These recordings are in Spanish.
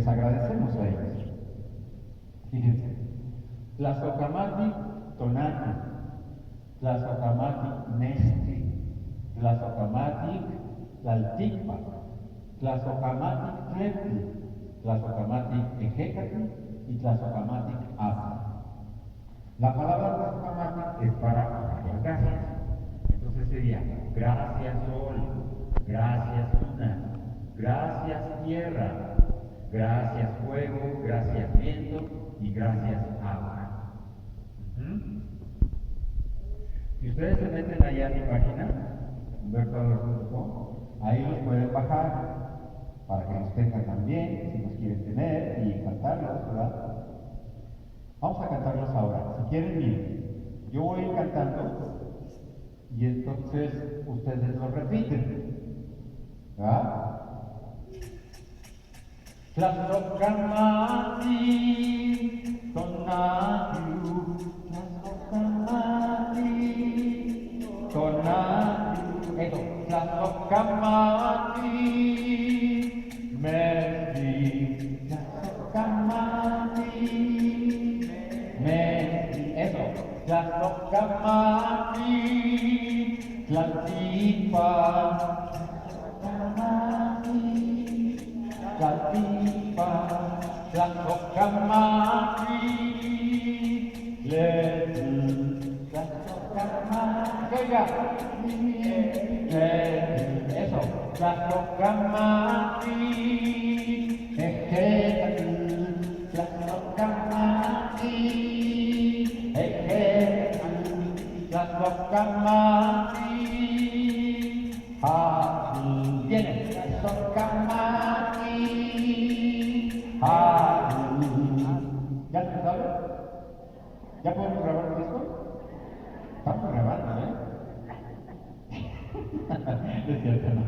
les agradecemos a ellos. Fíjense, Tlazocamati Tonati, Tlazocamati Nesti, Tlazocamati Tlalticpa, Tlazocamati Tletl, Tlazocamati Ejecatl y Tlazocamati Abba. La palabra Tlazocamati es para dar las gracias. Entonces sería gracias sol, gracias luna, gracias tierra, gracias fuego, gracias viento y gracias agua. Si ustedes se meten allá en mi página, humbertoador.com, ahí los pueden bajar para que los tengan también, si los quieren tener y cantarlos, ¿verdad? Vamos a cantarlos ahora. Si quieren, miren, yo voy a ir cantando y entonces ustedes lo repiten, ¿verdad? Tlazocamati Tonatiu, Tlazocamati Tonatiu, eso, Tlazocamati Mesti, Tlazocamati Mesti, eso, Tlazocamati Tlalticpa, Tlalticpa, Tlazocamati Tletl, Tlazocamati, oiga, Tletl, eso, Tlazocamati Ejecatl, Tlazocamati Ejecatl, Tlazocamati viene, Tlazocamati ¿ya te sabes? ¿Ya podemos grabar el disco? Estamos grabando, ¿eh? Es cierto, no.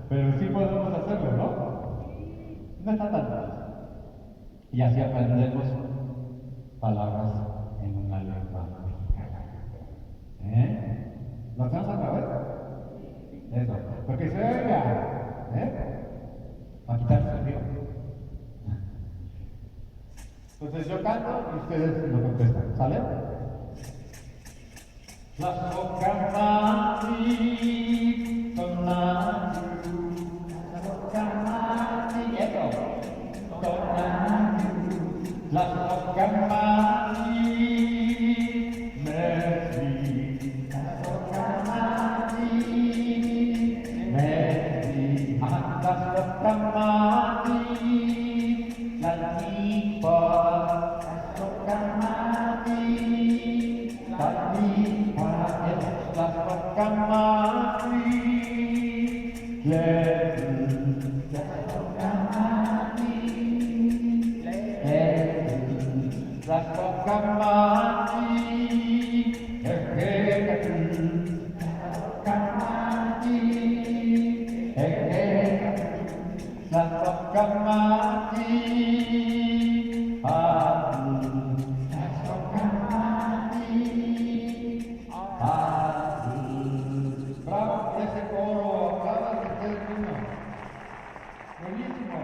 Pero sí podemos hacerlo, ¿no? No está tan mal. Y así aprendemos palabras en una lengua mexicana. ¿Lo hacemos otra vez? Eso, porque se oiga, para quitarse el río. Entonces yo canto y ustedes lo contestan, ¿sale? Tlazocamati Tonatiu, Tlazocamati, eso, Tonatiu, Tlazocamati Mesti, Tlazocamati Mesti, Tlazocamati Tlalticpa, Tlazocamati Tlalticpa, Tlazocamati Tletl, Tlazocamati Tletl, Tlazocamati Ejecatl, Tlazocamati Ejecatl, Tlazocamati Bravo por ese coro, aplaudan ustedes mismos. Buenísimo.